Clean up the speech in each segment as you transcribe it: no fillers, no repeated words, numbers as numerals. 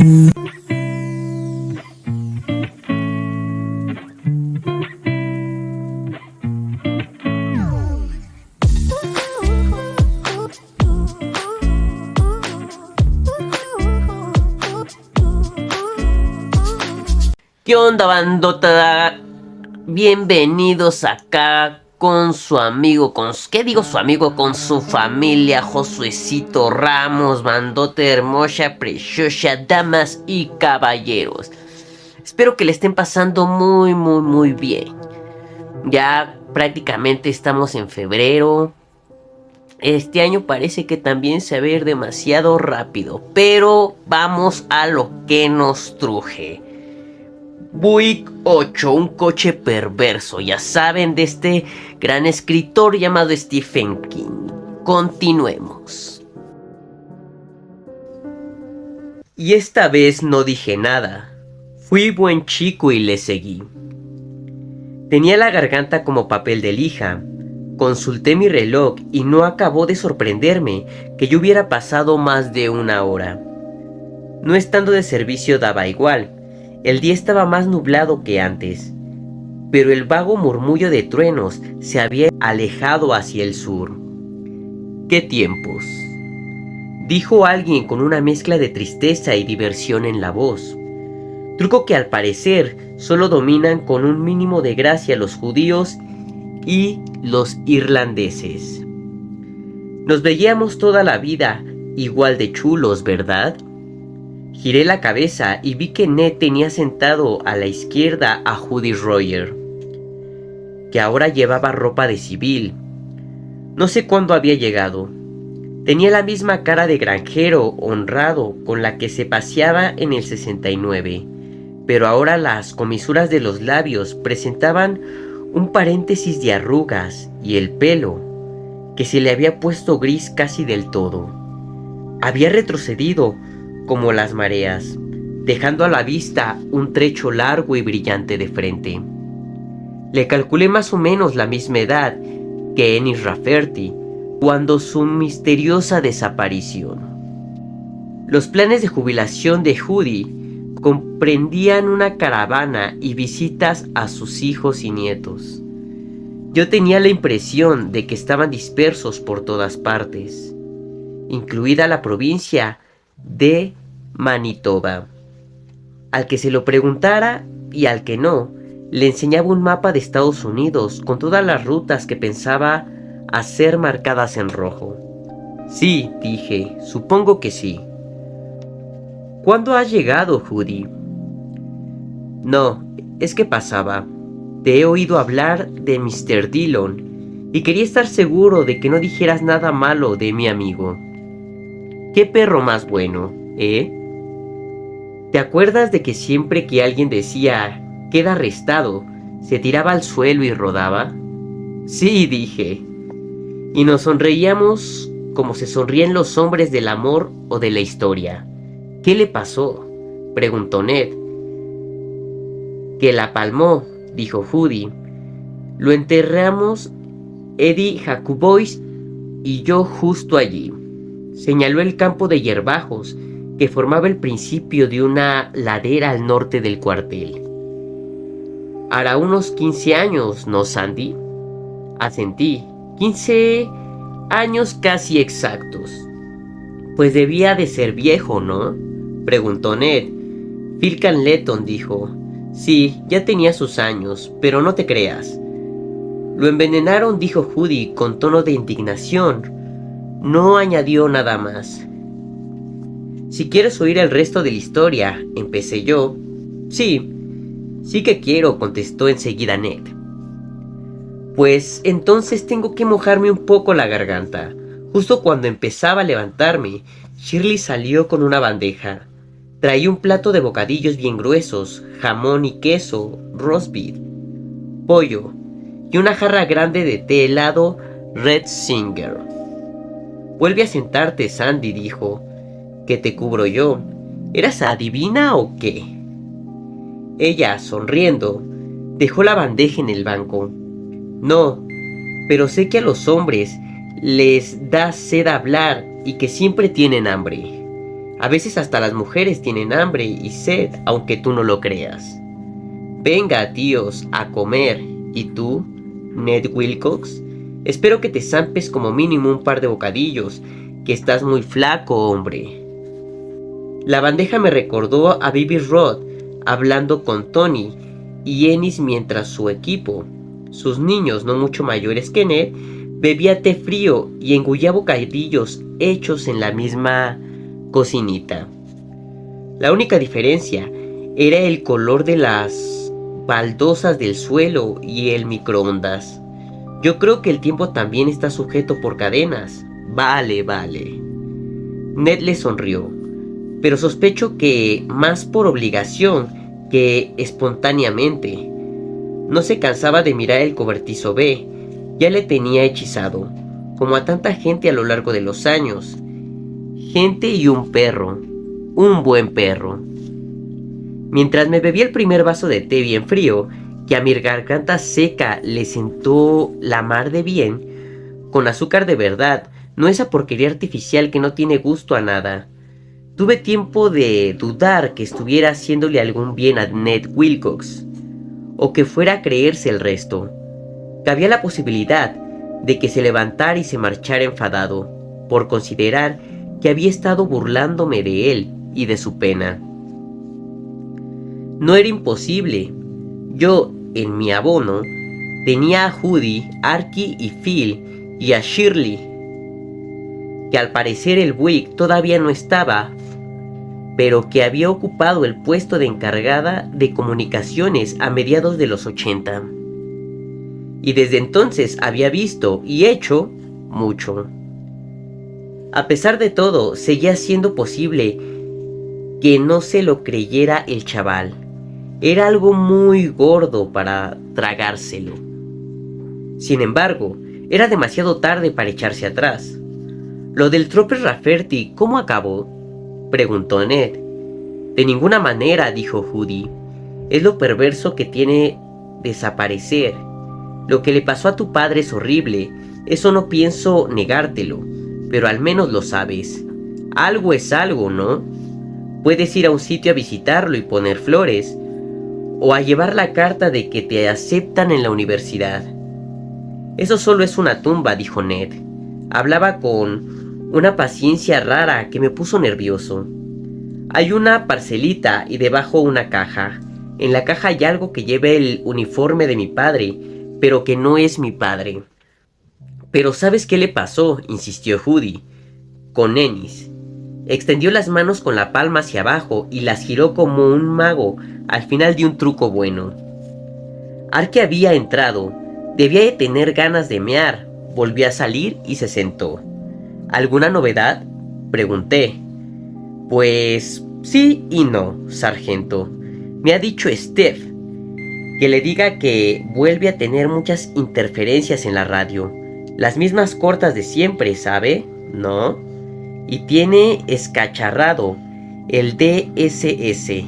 ¿Qué onda, bandota? Bienvenidos acá con su amigo, con su familia, Josuecito Ramos, bandota hermosa, preciosa, damas y caballeros. Espero que le estén pasando muy bien. Ya prácticamente estamos en febrero. Este año parece que también se va a ir demasiado rápido, pero vamos a lo que nos truje. Buick 8, un coche perverso, ya saben, de este gran escritor llamado Stephen King. Continuemos. Y esta vez no dije nada. Fui buen chico y le seguí. Tenía la garganta como papel de lija. Consulté mi reloj y no acabó de sorprenderme que yo hubiera pasado más de una hora. No estando de servicio daba igual. El día estaba más nublado que antes, pero el vago murmullo de truenos se había alejado hacia el sur. ¡Qué tiempos!, dijo alguien con una mezcla de tristeza y diversión en la voz. Truco que al parecer solo dominan con un mínimo de gracia los judíos y los irlandeses. Nos veíamos toda la vida igual de chulos, ¿verdad? Giré la cabeza y vi que Ned tenía sentado a la izquierda a Judy Royer, que ahora llevaba ropa de civil. No sé cuándo había llegado. Tenía la misma cara de granjero honrado con la que se paseaba en el 69, pero ahora las comisuras de los labios presentaban un paréntesis de arrugas y el pelo, que se le había puesto gris casi del todo, había retrocedido como las mareas, dejando a la vista un trecho largo y brillante de frente. Le calculé más o menos la misma edad que Ennis Rafferty cuando su misteriosa desaparición. Los planes de jubilación de Judy comprendían una caravana y visitas a sus hijos y nietos. Yo tenía la impresión de que estaban dispersos por todas partes, incluida la provincia de Manitoba. Al que se lo preguntara y al que no, le enseñaba un mapa de Estados Unidos con todas las rutas que pensaba hacer marcadas en rojo. Sí, dije, supongo que sí. ¿Cuándo has llegado, Judy? No, es que pasaba. Te he oído hablar de Mr. Dillon y quería estar seguro de que no dijeras nada malo de mi amigo. ¿Qué perro más bueno, eh? ¿Te acuerdas de que siempre que alguien decía queda arrestado, se tiraba al suelo y rodaba? Sí, dije. Y nos sonreíamos como se sonríen los hombres del amor o de la historia. ¿Qué le pasó?, preguntó Ned. Que la palmó, dijo Judy. Lo enterramos Eddie Jacobois y yo justo allí. Señaló el campo de hierbajos que formaba el principio de una ladera al norte del cuartel. Hará unos 15 años, ¿no, Sandy? Asentí. 15 años casi exactos. Pues debía de ser viejo, ¿no?, preguntó Ned. Phil Canleton dijo. Sí, ya tenía sus años, pero no te creas. Lo envenenaron, dijo Judy con tono de indignación. No añadió nada más. Si quieres oír el resto de la historia, empecé yo. Sí que quiero, contestó enseguida Ned. Pues entonces tengo que mojarme un poco la garganta. Justo cuando empezaba a levantarme, Shirley salió con una bandeja. Traía un plato de bocadillos bien gruesos, jamón y queso, roast beef, pollo y una jarra grande de té helado Red Singer. Vuelve a sentarte, Sandy, dijo. ¿Que te cubro yo? ¿Eras adivina o qué? Ella, sonriendo, dejó la bandeja en el banco. No, pero sé que a los hombres les da sed hablar y que siempre tienen hambre. A veces hasta las mujeres tienen hambre y sed, aunque tú no lo creas. Venga, tíos, a comer. ¿Y tú, Ned Wilcox? Espero que te zampes como mínimo un par de bocadillos, que estás muy flaco, hombre. La bandeja me recordó a Bibi Rod hablando con Tony y Ennis mientras su equipo, sus niños no mucho mayores que Ned, bebía té frío y engullía bocadillos hechos en la misma cocinita. La única diferencia era el color de las baldosas del suelo y el microondas. Yo creo que el tiempo también está sujeto por cadenas. Vale. Ned le sonrió, pero sospecho que más por obligación que espontáneamente. No se cansaba de mirar el cobertizo B. Ya le tenía hechizado, como a tanta gente a lo largo de los años. Gente y un perro, un buen perro. Mientras me bebía el primer vaso de té bien frío, que a mi garganta seca le sentó la mar de bien, con azúcar de verdad, no esa porquería artificial que no tiene gusto a nada. Tuve tiempo de dudar que estuviera haciéndole algún bien a Ned Wilcox, o que fuera a creerse el resto. Cabía la posibilidad de que se levantara y se marchara enfadado, por considerar que había estado burlándome de él y de su pena. No era imposible. Yo, en mi abono, tenía a Judy, Arkie y Phil, y a Shirley, que al parecer el Buick todavía no estaba, pero que había ocupado el puesto de encargada de comunicaciones a mediados de los 80. Y desde entonces había visto y hecho mucho. A pesar de todo, seguía siendo posible que no se lo creyera el chaval. Era algo muy gordo para tragárselo. Sin embargo, era demasiado tarde para echarse atrás. ¿Lo del Trooper Rafferty cómo acabó?, preguntó Ned. De ninguna manera, dijo Judy. Es lo perverso que tiene desaparecer. Lo que le pasó a tu padre es horrible. Eso no pienso negártelo, pero al menos lo sabes. Algo es algo, ¿no? Puedes ir a un sitio a visitarlo y poner flores, o a llevar la carta de que te aceptan en la universidad. Eso solo es una tumba, dijo Ned. Hablaba con una paciencia rara que me puso nervioso. Hay una parcelita y debajo una caja. En la caja hay algo que lleva el uniforme de mi padre, pero que no es mi padre. Pero ¿sabes qué le pasó?, insistió Judy. Con Ennis. Extendió las manos con la palma hacia abajo y las giró como un mago al final de un truco bueno. Arkie había entrado. Debía de tener ganas de mear. Volvió a salir y se sentó. ¿Alguna novedad?, pregunté. Pues sí y no, sargento. Me ha dicho Steph que le diga que vuelve a tener muchas interferencias en la radio. Las mismas cortas de siempre, ¿sabe? ¿No? Y tiene escacharrado el DSS.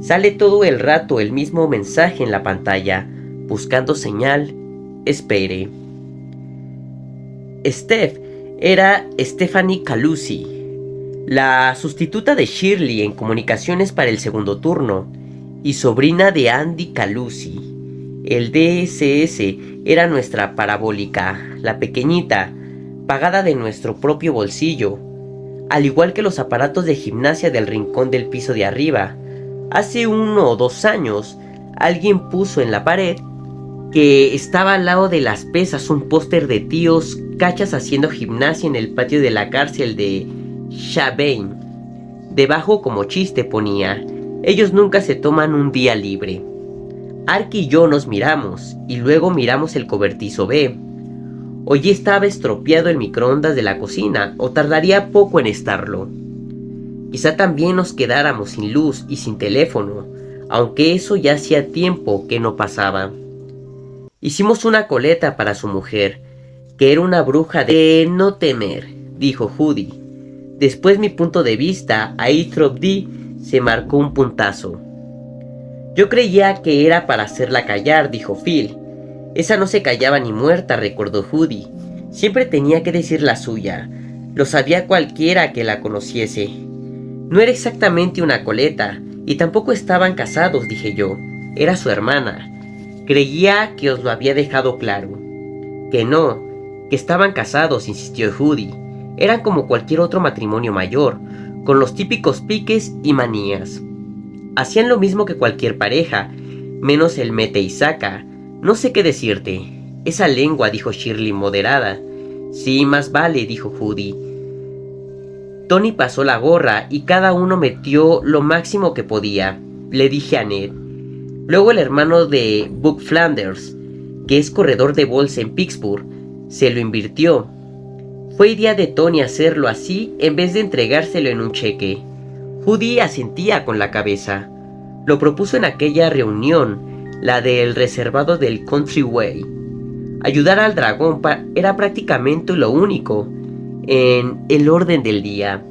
Sale todo el rato el mismo mensaje en la pantalla, buscando señal. Espere. Steph era Stephanie Calusi, la sustituta de Shirley en comunicaciones para el segundo turno, y sobrina de Andy Calusi. El DSS era nuestra parabólica, la pequeñita, pagada de nuestro propio bolsillo, al igual que los aparatos de gimnasia del rincón del piso de arriba. Hace 1 o 2 años, alguien puso en la pared que estaba al lado de las pesas un póster de tíos cachas haciendo gimnasia en el patio de la cárcel de Shabane. Debajo, como chiste, ponía: ellos nunca se toman un día libre. Arkie y yo nos miramos, y luego miramos el cobertizo B. Hoy estaba estropeado el microondas de la cocina, o tardaría poco en estarlo. Quizá también nos quedáramos sin luz y sin teléfono, aunque eso ya hacía tiempo que no pasaba. Hicimos una coleta para su mujer, que era una bruja de no temer, dijo Judy. Después mi punto de vista, a Eithrop D se marcó un puntazo. Yo creía que era para hacerla callar, dijo Phil. Esa no se callaba ni muerta, recordó Judy. Siempre tenía que decir la suya. Lo sabía cualquiera que la conociese. No era exactamente una coleta, y tampoco estaban casados, dije yo. Era su hermana. Creía que os lo había dejado claro. Que no, que estaban casados, insistió Judy. Eran como cualquier otro matrimonio mayor, con los típicos piques y manías. Hacían lo mismo que cualquier pareja, menos el mete y saca. No sé qué decirte. Esa lengua, dijo Shirley moderada. Sí, más vale, dijo Judy. Tony pasó la gorra y cada uno metió lo máximo que podía, le dije a Ned. Luego el hermano de Buck Flanders, que es corredor de bolsa en Pittsburgh, se lo invirtió. Fue idea de Tony hacerlo así en vez de entregárselo en un cheque. Judy asentía con la cabeza. Lo propuso en aquella reunión, la del reservado del Countryway. Ayudar al dragón era prácticamente lo único en el orden del día.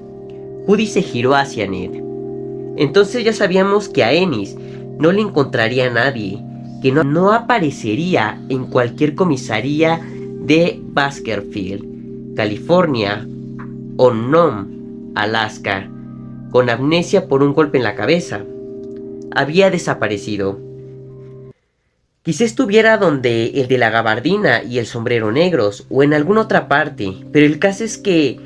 Judy se giró hacia Ned. Entonces ya sabíamos que a Ennis no le encontraría a nadie, que no aparecería en cualquier comisaría de Baskerville, California o Nome, Alaska, con amnesia por un golpe en la cabeza. Había desaparecido. Quizá estuviera donde el de la gabardina y el sombrero negros, o en alguna otra parte, pero el caso es que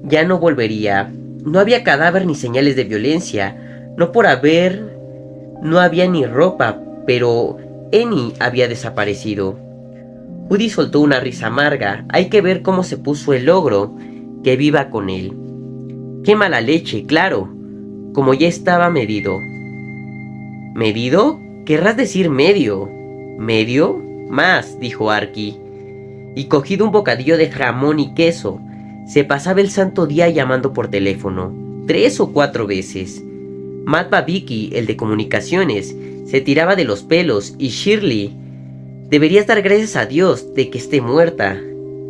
ya no volvería. No había cadáver ni señales de violencia, no había ni ropa, pero Annie había desaparecido. Judy soltó una risa amarga. Hay que ver cómo se puso el ogro que viva con él. Qué mala leche, claro, como ya estaba medido. ¿Medido? Querrás decir medio. ¿Medio? Más, dijo Arky. Y cogido un bocadillo de jamón y queso, se pasaba el santo día llamando por teléfono, 3 o 4 veces. Matt Babicki, el de comunicaciones, se tiraba de los pelos y Shirley, deberías dar gracias a Dios de que esté muerta.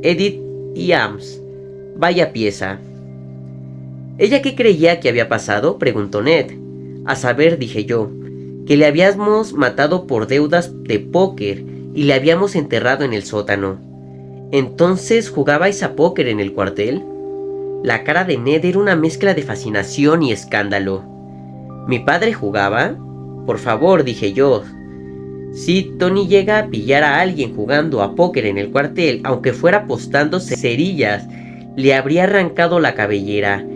Edith y Ames, vaya pieza. ¿Ella qué creía que había pasado?, preguntó Ned. A saber, dije yo, que le habíamos matado por deudas de póker y le habíamos enterrado en el sótano. ¿Entonces jugabais a póker en el cuartel? La cara de Ned era una mezcla de fascinación y escándalo. ¿Mi padre jugaba? Por favor, dije yo. Si Tony llega a pillar a alguien jugando a póker en el cuartel, aunque fuera apostando cerillas, le habría arrancado la cabellera.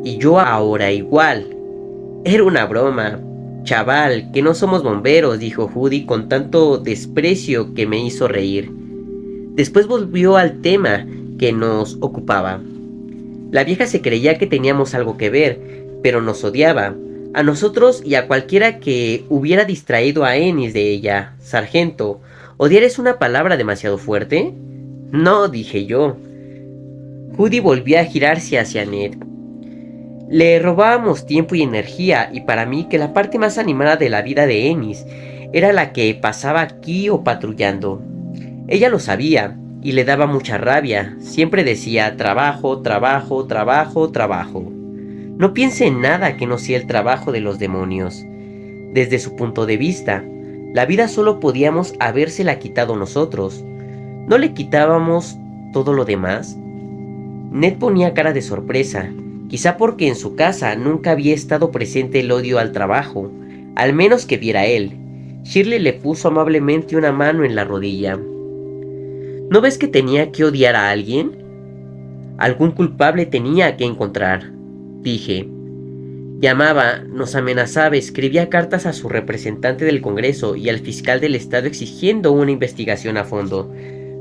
Y yo ahora igual. Era una broma. Chaval, que no somos bomberos, dijo Judy con tanto desprecio que me hizo reír. Después volvió al tema que nos ocupaba. La vieja se creía que teníamos algo que ver, pero nos odiaba. A nosotros y a cualquiera que hubiera distraído a Ennis de ella. Sargento, ¿odiar es una palabra demasiado fuerte? No, dije yo. Judy volvió a girarse hacia Ned. Le robábamos tiempo y energía, y para mí que la parte más animada de la vida de Ennis era la que pasaba aquí o patrullando. Ella lo sabía, y le daba mucha rabia. Siempre decía trabajo, trabajo, trabajo, trabajo. No piense en nada que no sea el trabajo de los demonios. Desde su punto de vista, la vida solo podíamos habérsela quitado nosotros. ¿No le quitábamos todo lo demás? Ned ponía cara de sorpresa, quizá porque en su casa nunca había estado presente el odio al trabajo, al menos que viera él. Shirley le puso amablemente una mano en la rodilla. ¿No ves que tenía que odiar a alguien? Algún culpable tenía que encontrar, dije. Llamaba, nos amenazaba, escribía cartas a su representante del Congreso y al fiscal del estado exigiendo una investigación a fondo.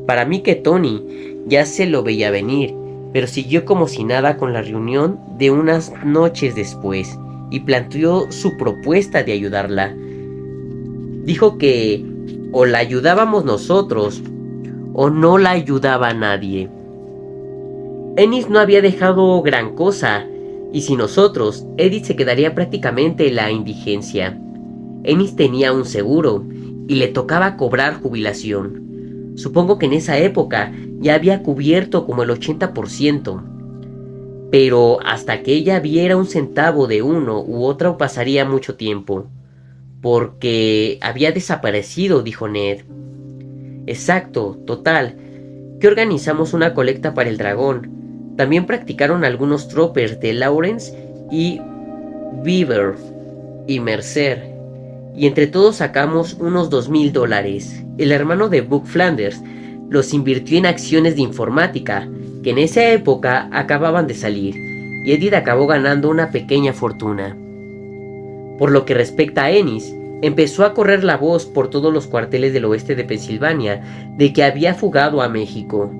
Para mí que Tony ya se lo veía venir, pero siguió como si nada con la reunión de unas noches después y planteó su propuesta de ayudarla. Dijo que o la ayudábamos nosotros o no la ayudaba nadie. Ennis no había dejado gran cosa, y sin nosotros, Edith se quedaría prácticamente en la indigencia. Ennis tenía un seguro, y le tocaba cobrar jubilación. Supongo que en esa época ya había cubierto como el 80%. Pero hasta que ella viera un centavo de uno u otro pasaría mucho tiempo. Porque había desaparecido, dijo Ned. Exacto, total, que organizamos una colecta para el dragón. También practicaron algunos troopers de Lawrence y Beaver y Mercer, y entre todos sacamos unos $2,000. El hermano de Buck Flanders los invirtió en acciones de informática, que en esa época acababan de salir, y Edith acabó ganando una pequeña fortuna. Por lo que respecta a Ennis, empezó a correr la voz por todos los cuarteles del oeste de Pensilvania de que había fugado a México.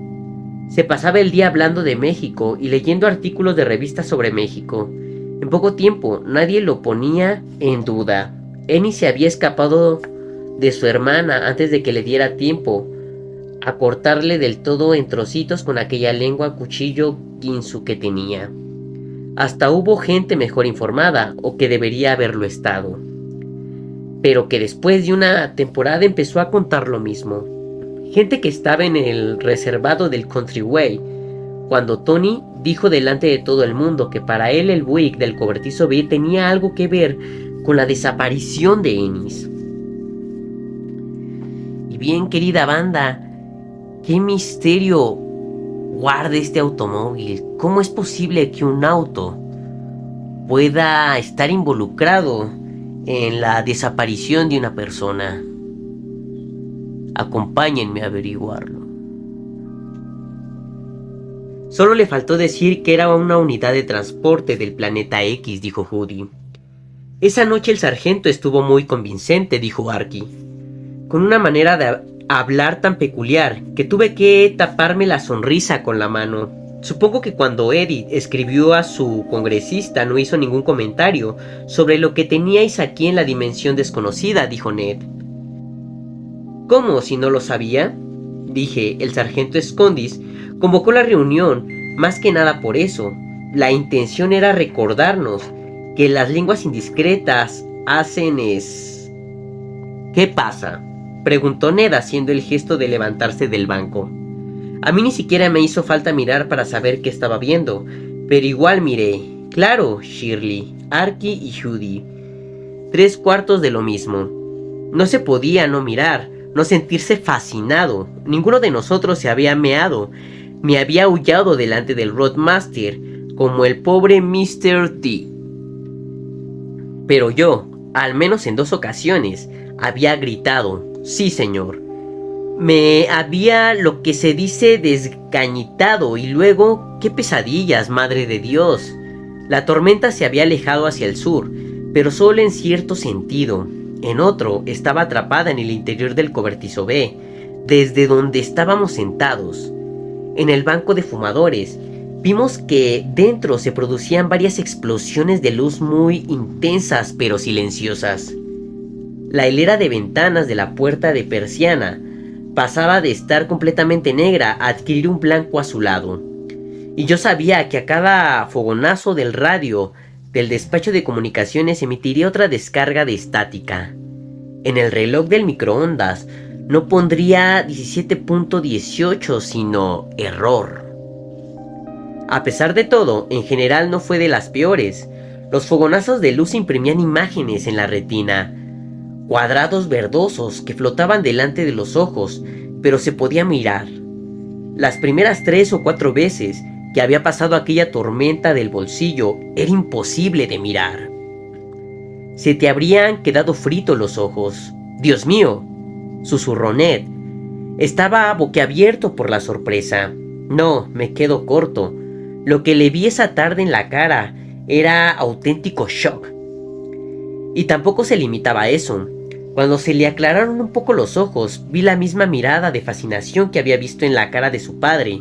Se pasaba el día hablando de México y leyendo artículos de revistas sobre México. En poco tiempo nadie lo ponía en duda. Ennis se había escapado de su hermana antes de que le diera tiempo a cortarle del todo en trocitos con aquella lengua cuchillo Ginsu que tenía. Hasta hubo gente mejor informada, o que debería haberlo estado, pero que después de una temporada empezó a contar lo mismo. Gente que estaba en el reservado del Countryway, cuando Tony dijo delante de todo el mundo que para él el Buick del cobertizo B tenía algo que ver con la desaparición de Ennis. Y bien, querida banda, ¿qué misterio guarda este automóvil? ¿Cómo es posible que un auto pueda estar involucrado en la desaparición de una persona? Acompáñenme a averiguarlo. Solo le faltó decir que era una unidad de transporte del planeta X, dijo Judy. Esa noche el sargento estuvo muy convincente, dijo Arky, con una manera de hablar tan peculiar que tuve que taparme la sonrisa con la mano. Supongo que cuando Edith escribió a su congresista no hizo ningún comentario sobre lo que teníais aquí en la dimensión desconocida, dijo Ned. ¿Cómo, si no lo sabía? Dije. El sargento Scondis convocó la reunión más que nada por eso. La intención era recordarnos que las lenguas indiscretas hacen es... ¿Qué pasa?, preguntó Ned haciendo el gesto de levantarse del banco. A mí ni siquiera me hizo falta mirar para saber qué estaba viendo, pero igual miré. Claro, Shirley, Arky y Judy. 3/4 de lo mismo. No se podía no mirar, no sentirse fascinado. Ninguno de nosotros se había meado, me había aullado delante del Roadmaster, como el pobre Mr. D. Pero yo, al menos en 2 ocasiones, había gritado, sí señor. Me había, lo que se dice, desgañitado, y luego, qué pesadillas, madre de Dios. La tormenta se había alejado hacia el sur, pero solo en cierto sentido. En otro, estaba atrapada en el interior del cobertizo B, desde donde estábamos sentados. En el banco de fumadores, vimos que dentro se producían varias explosiones de luz muy intensas pero silenciosas. La hilera de ventanas de la puerta de persiana pasaba de estar completamente negra a adquirir un blanco azulado. Y yo sabía que a cada fogonazo del radio del despacho de comunicaciones emitiría otra descarga de estática. En el reloj del microondas no pondría 17.18, sino error. A pesar de todo, en general no fue de las peores. Los fogonazos de luz imprimían imágenes en la retina, cuadrados verdosos que flotaban delante de los ojos, pero se podía mirar. Las primeras 3 o 4 veces que había pasado aquella tormenta del bolsillo, era imposible de mirar. Se te habrían quedado fritos los ojos. «Dios mío», susurró Ned. Estaba boquiabierto por la sorpresa. No, me quedo corto. Lo que le vi esa tarde en la cara era auténtico shock. Y tampoco se limitaba a eso. Cuando se le aclararon un poco los ojos, vi la misma mirada de fascinación que había visto en la cara de su padre,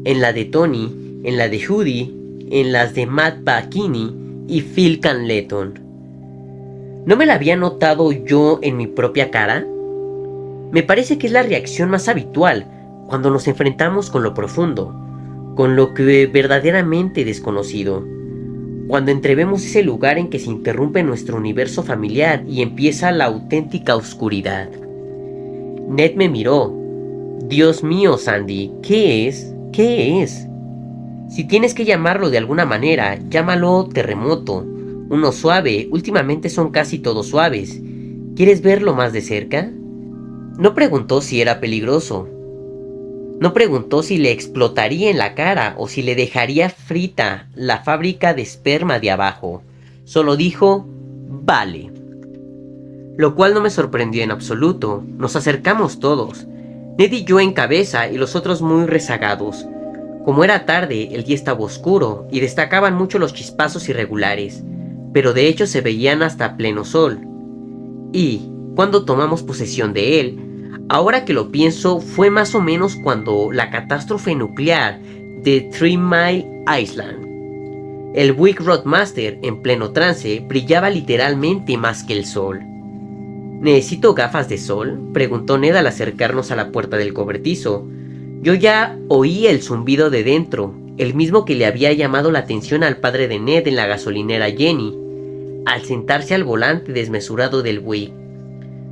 en la de Tony, en la de Judy, en las de Matt Bacchini y Phil Canleton. ¿No me la había notado yo en mi propia cara? Me parece que es la reacción más habitual cuando nos enfrentamos con lo profundo, con lo que verdaderamente desconocido. Cuando entrevemos ese lugar en que se interrumpe nuestro universo familiar y empieza la auténtica oscuridad. Ned me miró. Dios mío, Sandy, ¿qué es? ¿Qué es? Si tienes que llamarlo de alguna manera, llámalo terremoto. Uno suave, últimamente son casi todos suaves. ¿Quieres verlo más de cerca? No preguntó si era peligroso. No preguntó si le explotaría en la cara o si le dejaría frita la fábrica de esperma de abajo. Solo dijo, vale. Lo cual no me sorprendió en absoluto. Nos acercamos todos. Ned y yo en cabeza y los otros muy rezagados. Como era tarde, el día estaba oscuro y destacaban mucho los chispazos irregulares, pero de hecho se veían hasta pleno sol. Y, cuando tomamos posesión de él, ahora que lo pienso, fue más o menos cuando la catástrofe nuclear de 3 Mile Island. El Buick Roadmaster, en pleno trance, brillaba literalmente más que el sol. ¿Necesito gafas de sol?, preguntó Ned al acercarnos a la puerta del cobertizo. Yo ya oí el zumbido de dentro, el mismo que le había llamado la atención al padre de Ned en la gasolinera Jenny, al sentarse al volante desmesurado del Buick.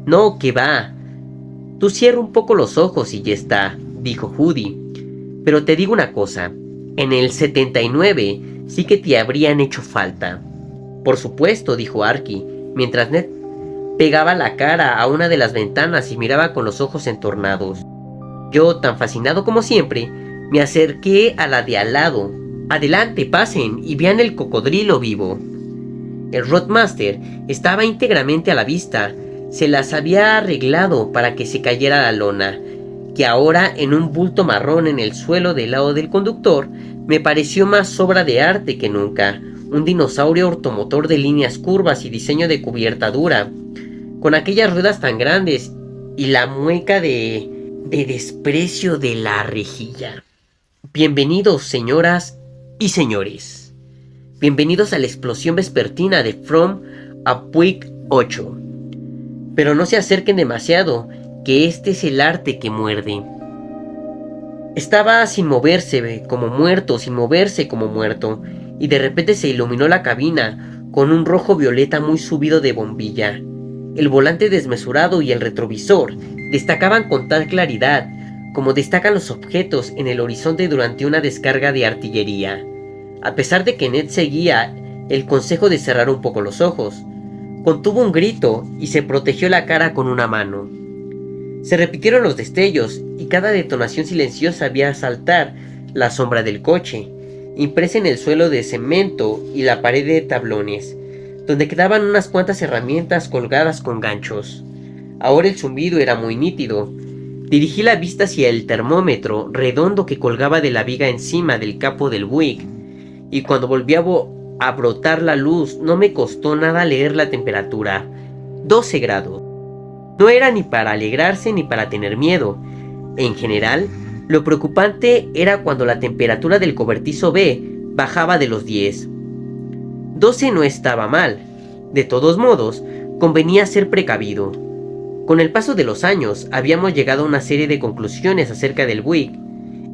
No, que va. Tú cierra un poco los ojos y ya está, dijo Judy. Pero te digo una cosa, en el 79 sí que te habrían hecho falta. Por supuesto, dijo Arky, mientras Ned pegaba la cara a una de las ventanas y miraba con los ojos entornados. Yo, tan fascinado como siempre, me acerqué a la de al lado. Adelante, pasen y vean el cocodrilo vivo. El Roadmaster estaba íntegramente a la vista. Se las había arreglado para que se cayera la lona, que ahora en un bulto marrón en el suelo del lado del conductor me pareció más obra de arte que nunca. Un dinosaurio ortomotor de líneas curvas y diseño de cubierta dura, con aquellas ruedas tan grandes y la mueca de desprecio de la rejilla. Bienvenidos, señoras y señores. Bienvenidos a la explosión vespertina de From a Buick 8. Pero no se acerquen demasiado, que este es el arte que muerde. Estaba sin moverse como muerto, sin moverse como muerto, y de repente se iluminó la cabina con un rojo violeta muy subido de bombilla. El volante desmesurado y el retrovisor destacaban con tal claridad como destacan los objetos en el horizonte durante una descarga de artillería. A pesar de que Ned seguía el consejo de cerrar un poco los ojos, contuvo un grito y se protegió la cara con una mano. Se repitieron los destellos y cada detonación silenciosa hacía saltar la sombra del coche, impresa en el suelo de cemento y la pared de tablones, donde quedaban unas cuantas herramientas colgadas con ganchos. Ahora el zumbido era muy nítido. Dirigí la vista hacia el termómetro redondo que colgaba de la viga encima del capó del Buick, y cuando volví a brotar la luz no me costó nada leer la temperatura. 12 grados. No era ni para alegrarse ni para tener miedo. En general, lo preocupante era cuando la temperatura del cobertizo B bajaba de los 10. 12 no estaba mal. De todos modos, convenía ser precavido. Con el paso de los años, habíamos llegado a una serie de conclusiones acerca del Buick,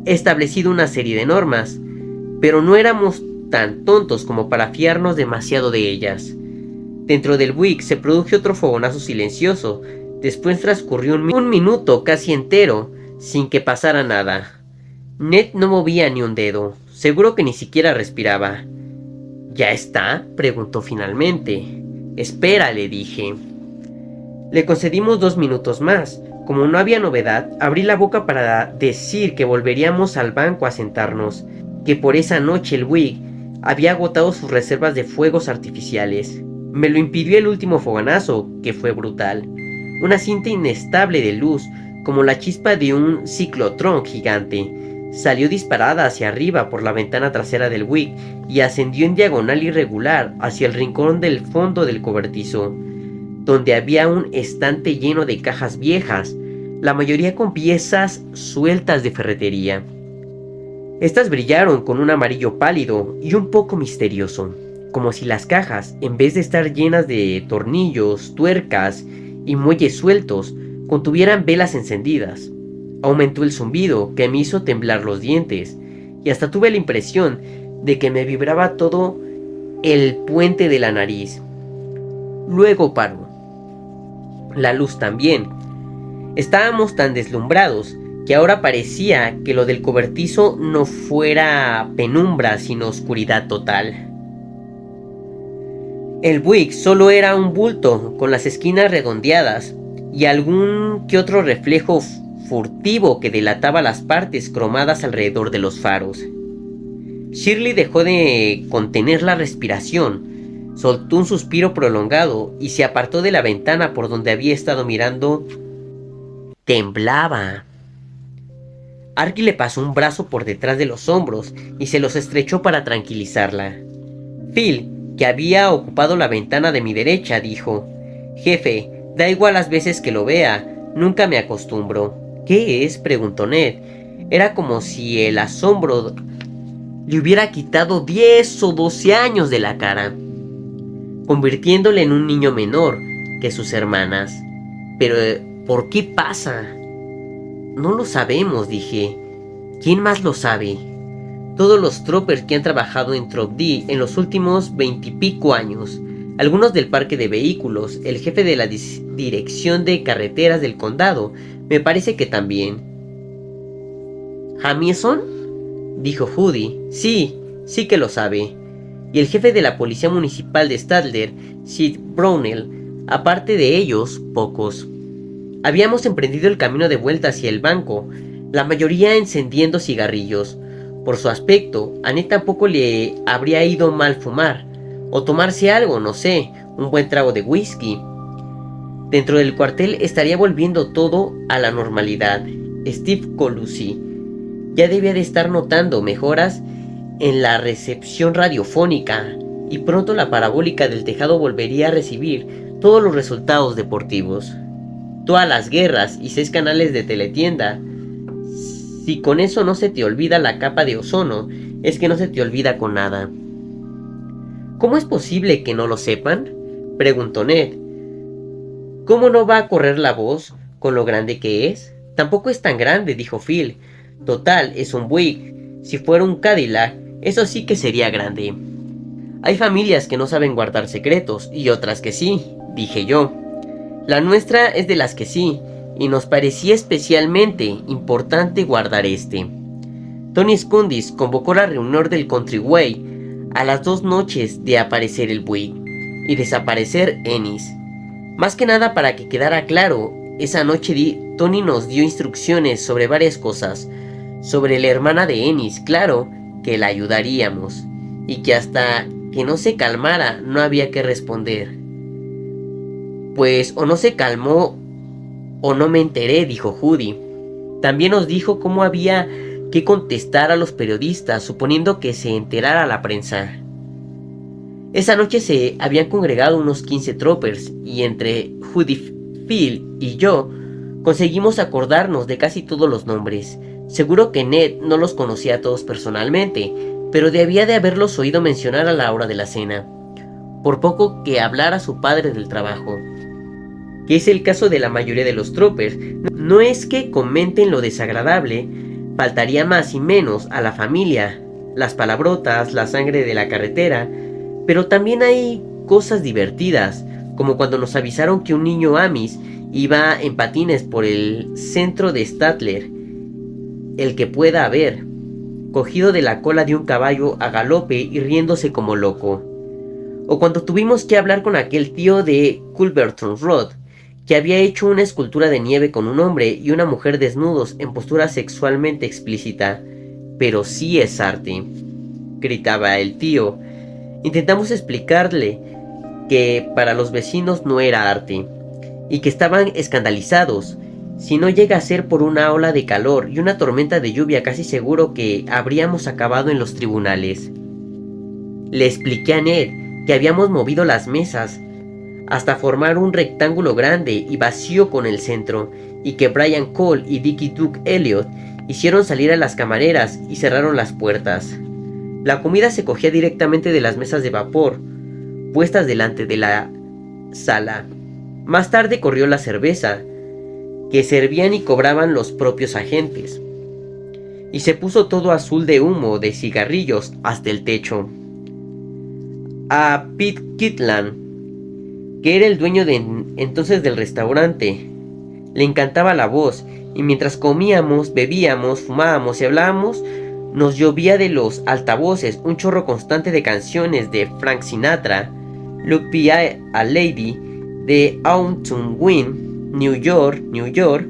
establecido una serie de normas, pero no éramos tan tontos como para fiarnos demasiado de ellas. Dentro del Buick se produjo otro fogonazo silencioso. Después transcurrió un minuto casi entero sin que pasara nada. Ned no movía ni un dedo, seguro que ni siquiera respiraba. ¿Ya está?, preguntó finalmente. Espera, le dije. Le concedimos 2 minutos más. Como no había novedad, abrí la boca para decir que volveríamos al banco a sentarnos, que por esa noche el Buick había agotado sus reservas de fuegos artificiales. Me lo impidió el último fogonazo, que fue brutal. Una cinta inestable de luz, como la chispa de un ciclotrón gigante, salió disparada hacia arriba por la ventana trasera del Buick y ascendió en diagonal irregular hacia el rincón del fondo del cobertizo, donde había un estante lleno de cajas viejas, la mayoría con piezas sueltas de ferretería. Estas brillaron con un amarillo pálido y un poco misterioso, como si las cajas, en vez de estar llenas de tornillos, tuercas y muelles sueltos, contuvieran velas encendidas. Aumentó el zumbido, que me hizo temblar los dientes, y hasta tuve la impresión de que me vibraba todo el puente de la nariz. Luego paró. La luz también. Estábamos tan deslumbrados que ahora parecía que lo del cobertizo no fuera penumbra, sino oscuridad total. El Buick solo era un bulto con las esquinas redondeadas y algún que otro reflejo furtivo que delataba las partes cromadas alrededor de los faros. Shirley dejó de contener la respiración. Soltó un suspiro prolongado y se apartó de la ventana por donde había estado mirando. Temblaba. Arky le pasó un brazo por detrás de los hombros y se los estrechó para tranquilizarla. Phil, que había ocupado la ventana de mi derecha, dijo: «Jefe, da igual las veces que lo vea, nunca me acostumbro». «¿Qué es?», preguntó Ned. Era como si el asombro le hubiera quitado 10 o 12 años de la cara, convirtiéndole en un niño menor que sus hermanas. «Pero, ¿por qué pasa?». «No lo sabemos», dije. «¿Quién más lo sabe?». «Todos los troopers que han trabajado en Trop D en los últimos 20 y pico años. Algunos del parque de vehículos, el jefe de la dirección de carreteras del condado, me parece que también». «¿Jamieson?», dijo Judy. Sí que lo sabe. «Y el jefe de la policía municipal de Statler, Sid Brownell. Aparte de ellos, pocos». Habíamos emprendido el camino de vuelta hacia el banco, la mayoría encendiendo cigarrillos. Por su aspecto, a Ned tampoco le habría ido mal fumar, o tomarse algo, no sé, un buen trago de whisky. Dentro del cuartel estaría volviendo todo a la normalidad. Steve Colucci ya debía de estar notando mejoras en la recepción radiofónica, y pronto la parabólica del tejado volvería a recibir todos los resultados deportivos. Todas las guerras y 6 canales de teletienda. Si con eso no se te olvida la capa de ozono, es que no se te olvida con nada. «¿Cómo es posible que no lo sepan?», preguntó Ned. «¿Cómo no va a correr la voz con lo grande que es?». «Tampoco es tan grande», dijo Phil. «Total, es un Buick. Si fuera un Cadillac, eso sí que sería grande». «Hay familias que no saben guardar secretos y otras que sí», dije yo. «La nuestra es de las que sí, y nos parecía especialmente importante guardar este». Tony Skundis convocó la reunión del Countryway a las 2 noches de aparecer el Buick y desaparecer Ennis. Más que nada para que quedara claro, esa noche Tony nos dio instrucciones sobre varias cosas. Sobre la hermana de Ennis, claro, que la ayudaríamos, y que hasta que no se calmara no había que responder. «Pues o no se calmó o no me enteré», dijo Judy. También nos dijo cómo había que contestar a los periodistas suponiendo que se enterara la prensa. Esa noche se habían congregado unos 15 troopers y entre Judy, Phil y yo conseguimos acordarnos de casi todos los nombres. Seguro que Ned no los conocía a todos personalmente, pero debía de haberlos oído mencionar a la hora de la cena, por poco que hablara su padre del trabajo. Que es el caso de la mayoría de los troopers. No es que comenten lo desagradable, faltaría más y menos a la familia, las palabrotas, la sangre de la carretera, pero también hay cosas divertidas, como cuando nos avisaron que un niño Amis iba en patines por el centro de Statler, el que pueda haber, cogido de la cola de un caballo a galope y riéndose como loco. O cuando tuvimos que hablar con aquel tío de Culberton Road, que había hecho una escultura de nieve con un hombre y una mujer desnudos en postura sexualmente explícita. «Pero sí es arte», gritaba el tío. Intentamos explicarle que para los vecinos no era arte, y que estaban escandalizados. Si no llega a ser por una ola de calor y una tormenta de lluvia, casi seguro que habríamos acabado en los tribunales. Le expliqué a Ned que habíamos movido las mesas hasta formar un rectángulo grande y vacío con el centro, y que Brian Cole y Dickie Duke Elliot hicieron salir a las camareras y cerraron las puertas. La comida se cogía directamente de las mesas de vapor, puestas delante de la sala. Más tarde corrió la cerveza, que servían y cobraban los propios agentes, y se puso todo azul de humo de cigarrillos hasta el techo. A Pete Kitland, que era el dueño entonces del restaurante, le encantaba la voz, y mientras comíamos, bebíamos, fumábamos y hablábamos, nos llovía de los altavoces un chorro constante de canciones de Frank Sinatra, Look Be a Lady, de Autumn Wind, New York, New York,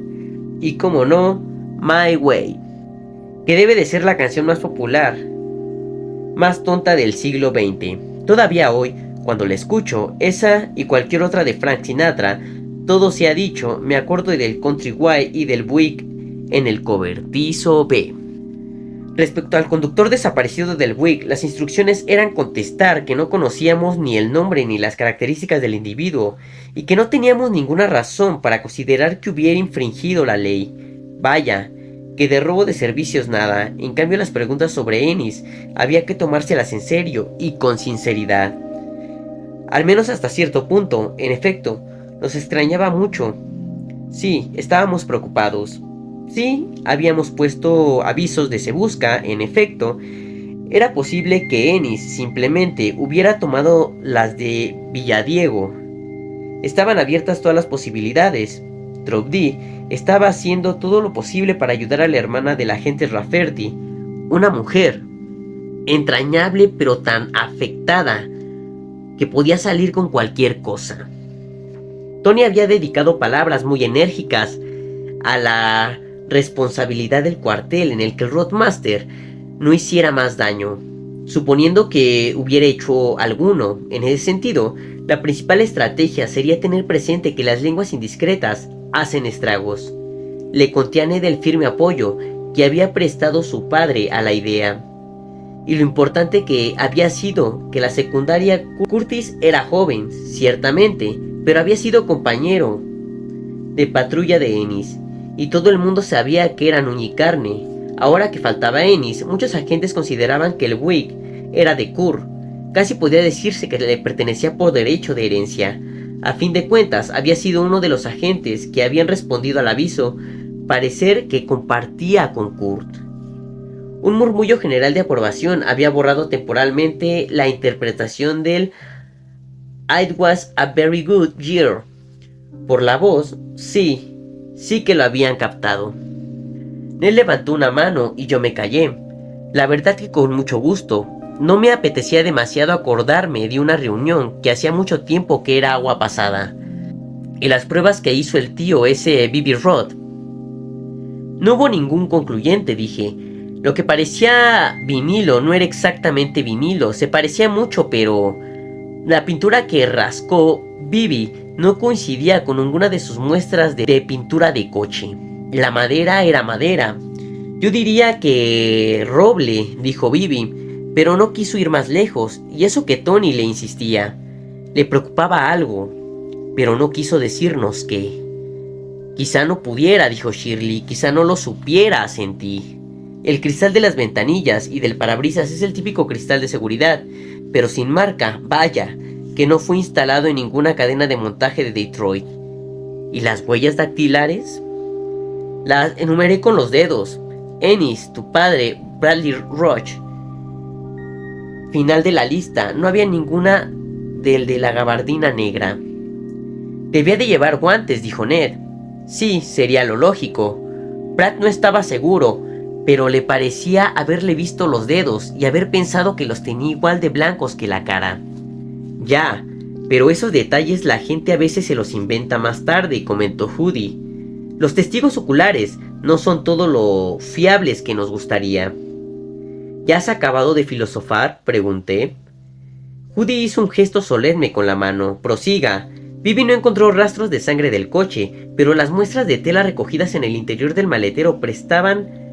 y como no, My Way, que debe de ser la canción más popular, más tonta del siglo XX. Todavía hoy, Cuando la escucho, esa y cualquier otra de Frank Sinatra, todo se ha dicho, me acuerdo del Country White y del Buick en el cobertizo B. Respecto al conductor desaparecido del Buick, las instrucciones eran contestar que no conocíamos ni el nombre ni las características del individuo, y que no teníamos ninguna razón para considerar que hubiera infringido la ley. Vaya, que de robo de servicios nada. En cambio, las preguntas sobre Ennis había que tomárselas en serio y con sinceridad. Al menos hasta cierto punto, en efecto, nos extrañaba mucho. Sí, estábamos preocupados. Sí, habíamos puesto avisos de se busca, en efecto. Era posible que Ennis simplemente hubiera tomado las de Villadiego. Estaban abiertas todas las posibilidades. Drobdy estaba haciendo todo lo posible para ayudar a la hermana del agente Rafferty, una mujer entrañable pero tan afectada que podía salir con cualquier cosa. Tony había dedicado palabras muy enérgicas a la responsabilidad del cuartel en el que el Roadmaster no hiciera más daño, suponiendo que hubiera hecho alguno. En ese sentido, la principal estrategia sería tener presente que las lenguas indiscretas hacen estragos. Le conté a Ned el firme apoyo que había prestado su padre a la idea, y lo importante que había sido que la secundaria Curtis era joven, ciertamente, pero había sido compañero de patrulla de Ennis, y todo el mundo sabía que eran uña y carne. Ahora que faltaba Ennis, muchos agentes consideraban que el Buick era de Kurt. Casi podía decirse que le pertenecía por derecho de herencia. A fin de cuentas, había sido uno de los agentes que habían respondido al aviso, parecer que compartía con Kurt. Un murmullo general de aprobación había borrado temporalmente la interpretación del "It was a very good year". Por la voz, sí que lo habían captado. Ned levantó una mano y yo me callé. La verdad que con mucho gusto. No me apetecía demasiado acordarme de una reunión que hacía mucho tiempo que era agua pasada, y las pruebas que hizo el tío ese Bibi Rod. No hubo ningún concluyente, dije. Lo que parecía vinilo no era exactamente vinilo, se parecía mucho, pero la pintura que rascó Bibi no coincidía con ninguna de sus muestras de pintura de coche. La madera era madera. Yo diría que roble, dijo Bibi, pero no quiso ir más lejos, y eso que Tony le insistía. Le preocupaba algo, pero no quiso decirnos qué. Quizá no pudiera, dijo Shirley, quizá no lo supiera, asentí. El cristal de las ventanillas y del parabrisas es el típico cristal de seguridad, pero sin marca, vaya, que no fue instalado en ninguna cadena de montaje de Detroit. ¿Y las huellas dactilares? Las enumeré con los dedos. Ennis, tu padre, Bradley Roach. Final de la lista, no había ninguna del de la gabardina negra. Debía de llevar guantes, dijo Ned. Sí, sería lo lógico. Pratt no estaba seguro, pero le parecía haberle visto los dedos y haber pensado que los tenía igual de blancos que la cara. Ya, pero esos detalles la gente a veces se los inventa más tarde, comentó Judy. Los testigos oculares no son todo lo fiables que nos gustaría. ¿Ya has acabado de filosofar?, pregunté. Judy hizo un gesto solemne con la mano. Prosiga. Bibi no encontró rastros de sangre del coche, pero las muestras de tela recogidas en el interior del maletero prestaban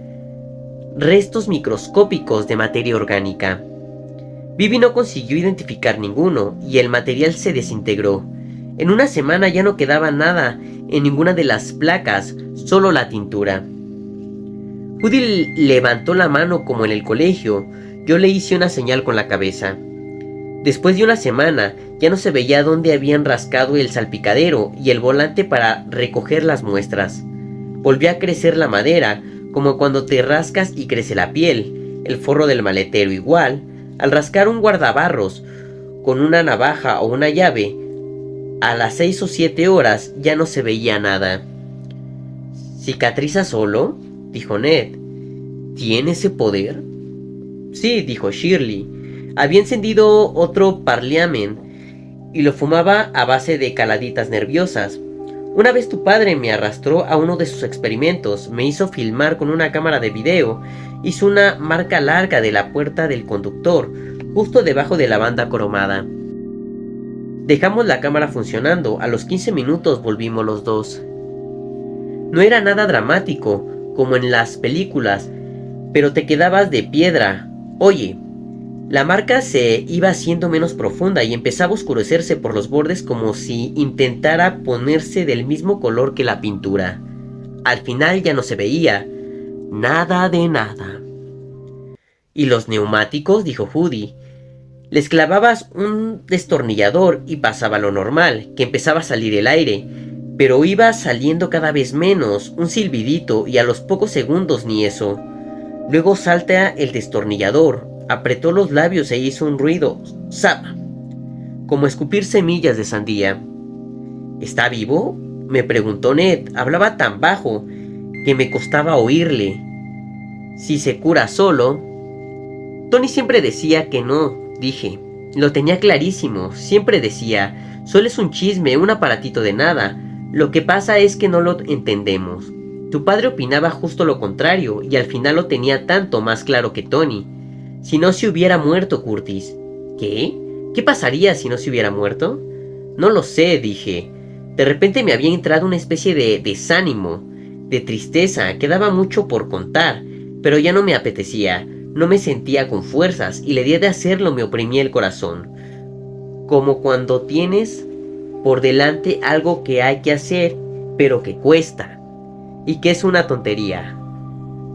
restos microscópicos de materia orgánica. Bibi no consiguió identificar ninguno, y el material se desintegró. En una semana ya no quedaba nada en ninguna de las placas, solo la tintura. Judy levantó la mano como en el colegio. Yo le hice una señal con la cabeza. Después de una semana, ya no se veía dónde habían rascado el salpicadero y el volante para recoger las muestras. Volvió a crecer la madera, como cuando te rascas y crece la piel. El forro del maletero igual. Al rascar un guardabarros con una navaja o una llave, a las 6 o 7 horas ya no se veía nada. ¿Cicatriza solo?, dijo Ned. ¿Tiene ese poder? Sí, dijo Shirley. Había encendido otro Parliament y lo fumaba a base de caladitas nerviosas. Una vez tu padre me arrastró a uno de sus experimentos, me hizo filmar con una cámara de video, hizo una marca larga de la puerta del conductor, justo debajo de la banda cromada. Dejamos la cámara funcionando. A los 15 minutos volvimos los dos. No era nada dramático, como en las películas, pero te quedabas de piedra. Oye, la marca se iba haciendo menos profunda y empezaba a oscurecerse por los bordes como si intentara ponerse del mismo color que la pintura. Al final ya no se veía nada de nada. ¿Y los neumáticos?, dijo Judy. Les clavabas un destornillador y pasaba lo normal, que empezaba a salir el aire, pero iba saliendo cada vez menos, un silbidito, y a los pocos segundos ni eso. Luego salta el destornillador, apretó los labios e hizo un ruido, ¡zap!, como escupir semillas de sandía. ¿Está vivo?, me preguntó Ned. Hablaba tan bajo que me costaba oírle. Si se cura solo. Tony siempre decía que no, dije. Lo tenía clarísimo, siempre decía, solo es un chisme, un aparatito de nada. Lo que pasa es que no lo entendemos. Tu padre opinaba justo lo contrario, y al final lo tenía tanto más claro que Tony. Si no se hubiera muerto, Curtis. ¿Qué? ¿Qué pasaría si no se hubiera muerto? No lo sé, dije. De repente me había entrado una especie de desánimo, de tristeza, quedaba mucho por contar, pero ya no me apetecía, no me sentía con fuerzas, y la idea de hacerlo me oprimía el corazón. Como cuando tienes por delante algo que hay que hacer, pero que cuesta, y que es una tontería.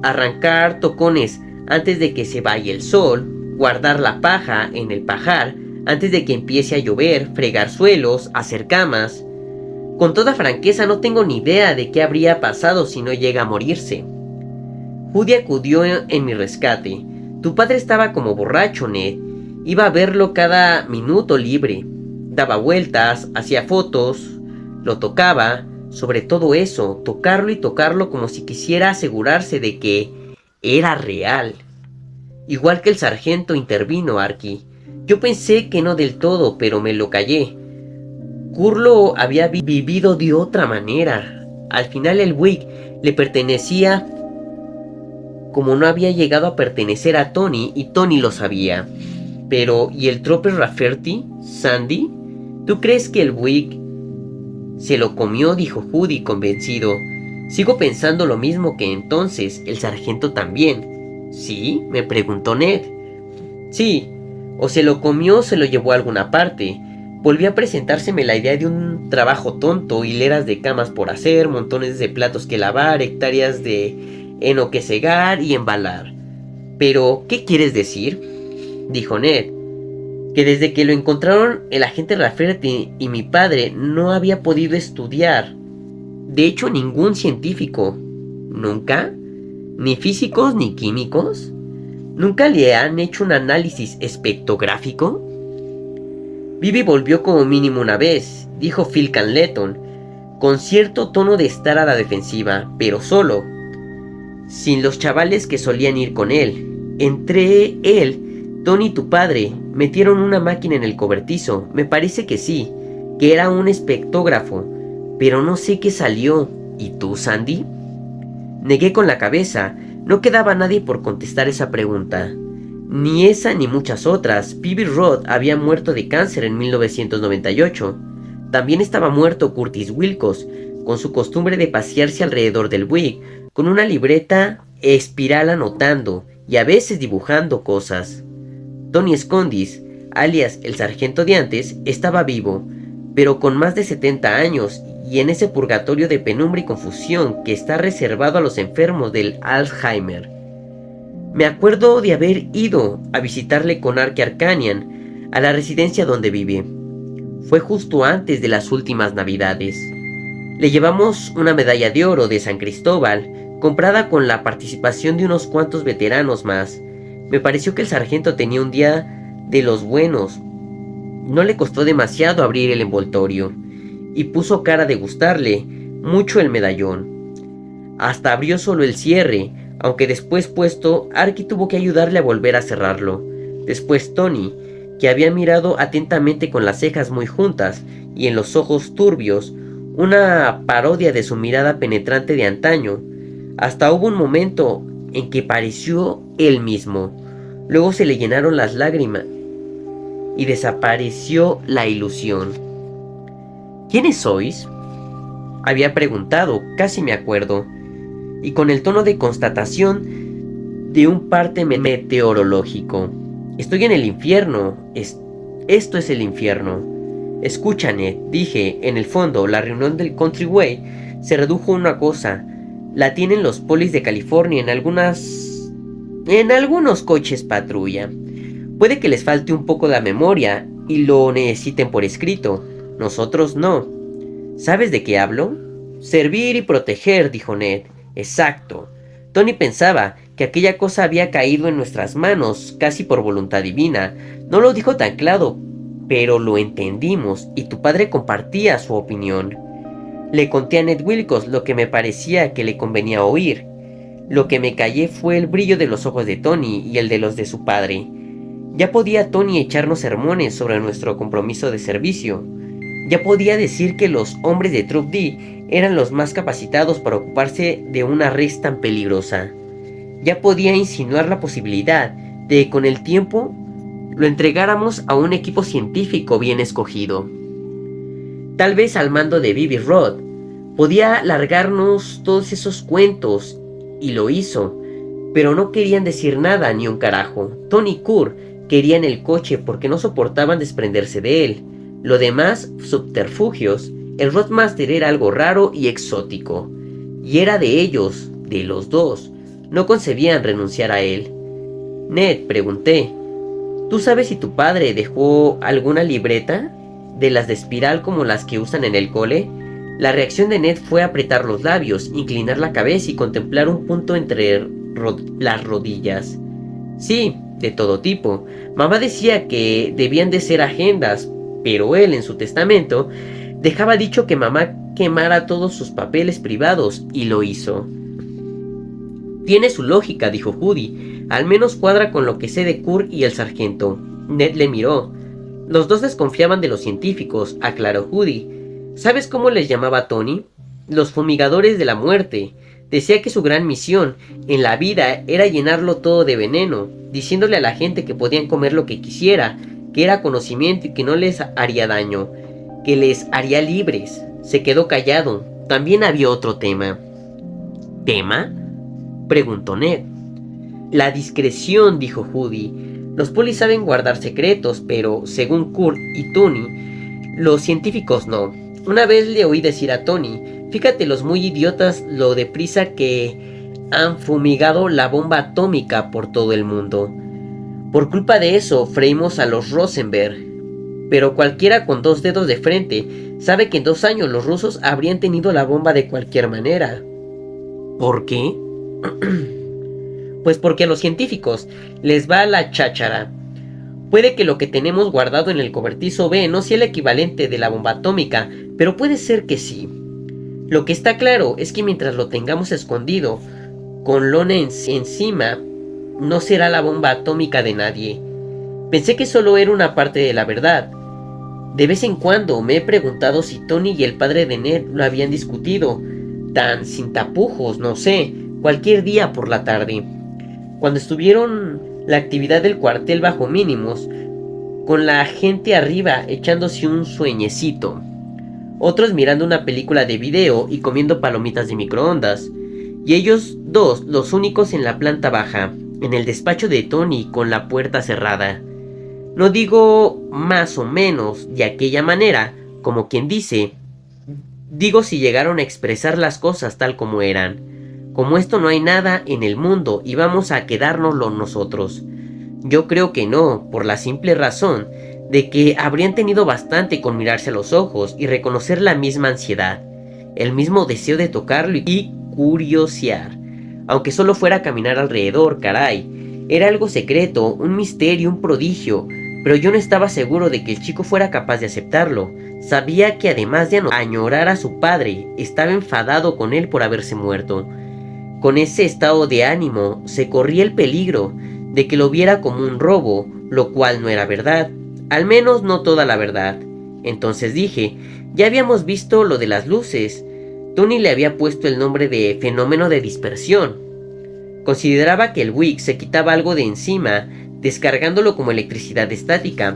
Arrancar tocones antes de que se vaya el sol, guardar la paja en el pajar antes de que empiece a llover, fregar suelos, hacer camas. Con toda franqueza, no tengo ni idea de qué habría pasado si no llega a morirse. Judy acudió en mi rescate. Tu padre estaba como borracho, Ned. Iba a verlo cada minuto libre. Daba vueltas, hacía fotos, lo tocaba. Sobre todo eso, tocarlo y tocarlo como si quisiera asegurarse de que era real. Igual que el sargento, intervino Arky. Yo pensé que no del todo, pero me lo callé. Curlo había vivido de otra manera. Al final el Buick le pertenecía como no había llegado a pertenecer a Tony, y Tony lo sabía. Pero, ¿y el Trooper Rafferty? ¿Sandy? ¿Tú crees que el Buick se lo comió?, dijo Judy, convencido. Sigo pensando lo mismo que entonces. El sargento también. ¿Sí?, me preguntó Ned. Sí, o se lo comió o se lo llevó a alguna parte. Volvió a presentárseme la idea de un trabajo tonto, hileras de camas por hacer, montones de platos que lavar, hectáreas de heno que segar y embalar. Pero, ¿qué quieres decir?, dijo Ned. Que desde que lo encontraron el agente Rafferty y mi padre no había podido estudiar. De hecho, ningún científico. ¿Nunca? ¿Ni físicos ni químicos? ¿Nunca le han hecho un análisis espectrográfico? Bibi volvió como mínimo una vez, dijo Phil Canleton, con cierto tono de estar a la defensiva, pero solo, sin los chavales que solían ir con él. Entre él, Tony y tu padre metieron una máquina en el cobertizo. Me parece que sí, que era un espectrógrafo, pero no sé qué salió. ¿Y tú, Sandy? Negué con la cabeza. No quedaba nadie por contestar esa pregunta. Ni esa ni muchas otras. Phoebe Roth había muerto de cáncer en 1998. También estaba muerto Curtis Wilcox, con su costumbre de pasearse alrededor del Buick, con una libreta espiral anotando y a veces dibujando cosas. Tony Scondis, alias el sargento de antes, estaba vivo, pero con más de 70 años y en ese purgatorio de penumbra y confusión que está reservado a los enfermos del Alzheimer. Me acuerdo de haber ido a visitarle con Arky Arcanian a la residencia donde vive. Fue justo antes de las últimas Navidades. Le llevamos una medalla de oro de San Cristóbal, comprada con la participación de unos cuantos veteranos más. Me pareció que el sargento tenía un día de los buenos. No le costó demasiado abrir el envoltorio, y puso cara de gustarle mucho el medallón. Hasta abrió solo el cierre, aunque después puesto, Arky tuvo que ayudarle a volver a cerrarlo. Después Tony, que había mirado atentamente con las cejas muy juntas y en los ojos turbios, una parodia de su mirada penetrante de antaño. Hasta hubo un momento en que pareció él mismo. Luego se le llenaron las lágrimas y desapareció la ilusión. ¿Quiénes sois?, había preguntado, casi me acuerdo, y con el tono de constatación de un parte meteorológico. Estoy en el infierno. Esto es el infierno. Escucha, Ned, dije. En el fondo, la reunión del Countryway se redujo a una cosa. La tienen los polis de California en algunos coches patrulla. Puede que les falte un poco la memoria y lo necesiten por escrito. Nosotros no. ¿Sabes de qué hablo? Servir y proteger, dijo Ned. Exacto. Tony pensaba que aquella cosa había caído en nuestras manos casi por voluntad divina. No lo dijo tan claro, pero lo entendimos y tu padre compartía su opinión. Le conté a Ned Wilcox lo que me parecía que le convenía oír. Lo que me callé fue el brillo de los ojos de Tony y el de los de su padre. Ya podía Tony echarnos sermones sobre nuestro compromiso de servicio. Ya podía decir que los hombres de Troop D eran los más capacitados para ocuparse de una res tan peligrosa. Ya podía insinuar la posibilidad de que con el tiempo lo entregáramos a un equipo científico bien escogido. Tal vez al mando de Bibi Rod. Podía largarnos todos esos cuentos, y lo hizo, pero no querían decir nada ni un carajo. Tony y Kurt querían el coche porque no soportaban desprenderse de él. Lo demás, subterfugios. El Roadmaster era algo raro y exótico, y era de ellos, de los dos. No concebían renunciar a él. Ned, pregunté, ¿tú sabes si tu padre dejó alguna libreta? ¿De las de espiral como las que usan en el cole? La reacción de Ned fue apretar los labios, inclinar la cabeza y contemplar un punto entre las rodillas. Sí, de todo tipo. Mamá decía que debían de ser agendas, pero él, en su testamento, dejaba dicho que mamá quemara todos sus papeles privados, y lo hizo. Tiene su lógica, dijo Judy. Al menos cuadra con lo que sé de Kurt y el sargento. Ned le miró. Los dos desconfiaban de los científicos, aclaró Judy. ¿Sabes cómo les llamaba Tony? Los fumigadores de la muerte. Decía que su gran misión en la vida era llenarlo todo de veneno, diciéndole a la gente que podían comer lo que quisiera, que era conocimiento y que no les haría daño, que les haría libres. Se quedó callado. También había otro tema. ¿Tema?, preguntó Ned. La discreción, dijo Judy. Los polis saben guardar secretos, pero, según Kurt y Tony, los científicos no. Una vez le oí decir a Tony, fíjate los muy idiotas lo deprisa que han fumigado la bomba atómica por todo el mundo. Por culpa de eso freímos a los Rosenberg. Pero cualquiera con 2 dedos de frente sabe que en 2 años los rusos habrían tenido la bomba de cualquier manera. ¿Por qué? Pues porque a los científicos les va la cháchara. Puede que lo que tenemos guardado en el cobertizo B no sea el equivalente de la bomba atómica, pero puede ser que sí. Lo que está claro es que mientras lo tengamos escondido, con lona encima, no será la bomba atómica de nadie. Pensé que solo era una parte de la verdad. De vez en cuando me he preguntado si Tony y el padre de Ned lo habían discutido, tan sin tapujos, no sé, cualquier día por la tarde. Cuando estuvieron la actividad del cuartel bajo mínimos, con la gente arriba echándose un sueñecito, otros mirando una película de video y comiendo palomitas de microondas, y ellos dos los únicos en la planta baja, en el despacho de Tony con la puerta cerrada. No digo más o menos de aquella manera, como quien dice, digo si llegaron a expresar las cosas tal como eran. Como esto no hay nada en el mundo y vamos a quedárnoslo nosotros. Yo creo que no, por la simple razón de que habrían tenido bastante con mirarse a los ojos y reconocer la misma ansiedad, el mismo deseo de tocarlo y curiosear, aunque solo fuera a caminar alrededor, caray. Era algo secreto, un misterio, un prodigio, pero yo no estaba seguro de que el chico fuera capaz de aceptarlo. Sabía que además de añorar a su padre, estaba enfadado con él por haberse muerto. Con ese estado de ánimo se corría el peligro de que lo viera como un robo, lo cual no era verdad, al menos no toda la verdad. Entonces dije, ya habíamos visto lo de las luces. Tony le había puesto el nombre de fenómeno de dispersión. Consideraba que el Wick se quitaba algo de encima, descargándolo como electricidad estática.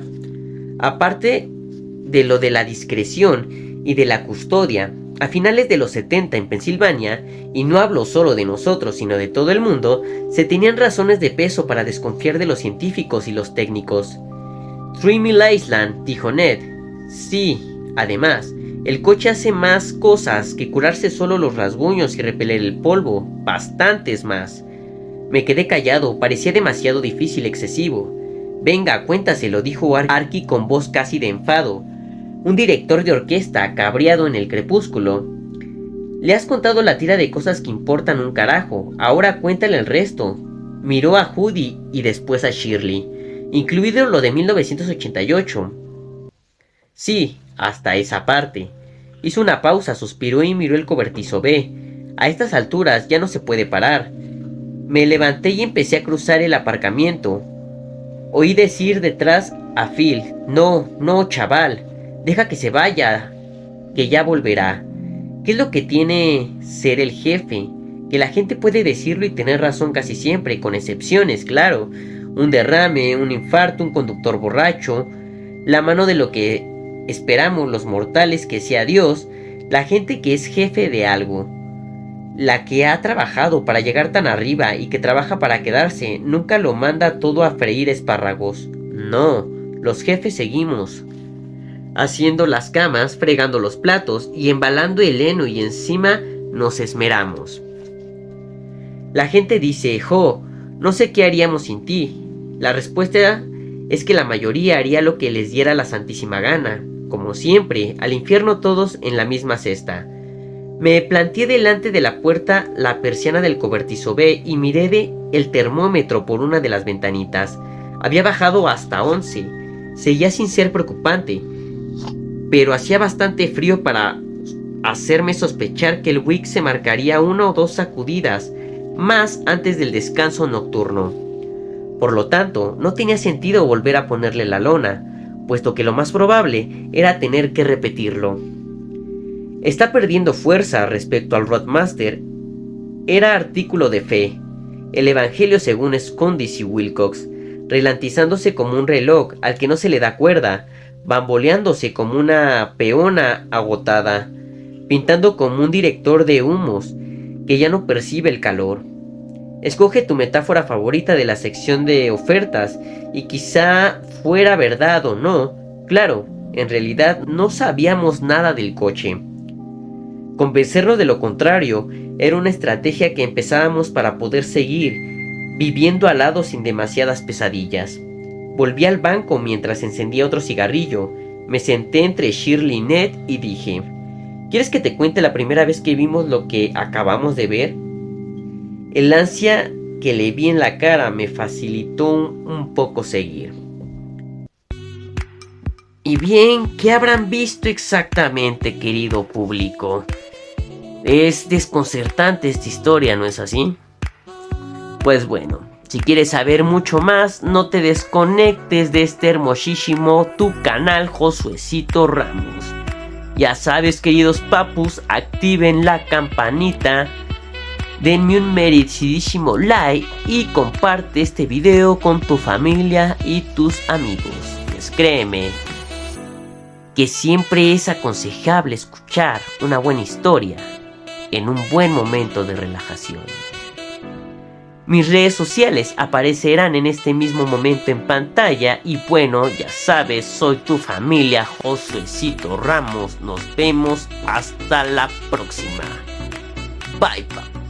Aparte de lo de la discreción y de la custodia, a finales de los 70 en Pensilvania, y no hablo solo de nosotros sino de todo el mundo, se tenían razones de peso para desconfiar de los científicos y los técnicos. 3000 Island, dijo Ned. Sí, además, el coche hace más cosas que curarse solo los rasguños y repeler el polvo, bastantes más. Me quedé callado, parecía demasiado difícil, excesivo. Venga, cuéntaselo, dijo Arky con voz casi de enfado. Un director de orquesta, cabreado en el crepúsculo. Le has contado la tira de cosas que importan un carajo, ahora cuéntale el resto. Miró a Judy y después a Shirley, incluido lo de 1988. Sí, hasta esa parte. Hizo una pausa, suspiró y miró el cobertizo B. A estas alturas ya no se puede parar. Me levanté y empecé a cruzar el aparcamiento. Oí decir detrás a Phil: no, chaval. Deja que se vaya, que ya volverá. ¿Qué es lo que tiene ser el jefe? Que la gente puede decirlo y tener razón casi siempre, con excepciones, claro. Un derrame, un infarto, un conductor borracho, la mano de lo que esperamos los mortales que sea Dios, la gente que es jefe de algo. La que ha trabajado para llegar tan arriba y que trabaja para quedarse, nunca lo manda todo a freír espárragos. No, los jefes seguimos haciendo las camas, fregando los platos y embalando el heno, y encima nos esmeramos. La gente dice: jo, no sé qué haríamos sin ti. La respuesta es que la mayoría haría lo que les diera la santísima gana. Como siempre, al infierno todos en la misma cesta. Me planté delante de la puerta, la persiana del cobertizo B, y miré el termómetro por una de las ventanitas. Había bajado hasta 11. Seguía sin ser preocupante, pero hacía bastante frío para hacerme sospechar que el Wick se marcaría 1 o 2 sacudidas más antes del descanso nocturno. Por lo tanto, no tenía sentido volver a ponerle la lona, puesto que lo más probable era tener que repetirlo. Está perdiendo fuerza respecto al Roadmaster. Era artículo de fe. El Evangelio según Scondis y Wilcox, relantizándose como un reloj al que no se le da cuerda, bamboleándose como una peona agotada, pintando como un director de humos que ya no percibe el calor. Escoge tu metáfora favorita de la sección de ofertas, y quizá fuera verdad o no. Claro, en realidad no sabíamos nada del coche. Convencernos de lo contrario era una estrategia que empezábamos para poder seguir viviendo al lado sin demasiadas pesadillas. Volví al banco mientras encendía otro cigarrillo. Me senté entre Shirley y Ned y dije: ¿quieres que te cuente la primera vez que vimos lo que acabamos de ver? El ansia que le vi en la cara me facilitó un poco seguir. Y bien, ¿qué habrán visto exactamente, querido público? Es desconcertante esta historia, ¿no es así? Pues bueno, si quieres saber mucho más, no te desconectes de este hermosísimo tu canal Josuecito Ramos. Ya sabes, queridos papus, activen la campanita, denme un merecidísimo like y comparte este video con tu familia y tus amigos. Pues créeme que siempre es aconsejable escuchar una buena historia en un buen momento de relajación. Mis redes sociales aparecerán en este mismo momento en pantalla. Y bueno, ya sabes, soy tu familia Josuecito Ramos. Nos vemos hasta la próxima. Bye, bye.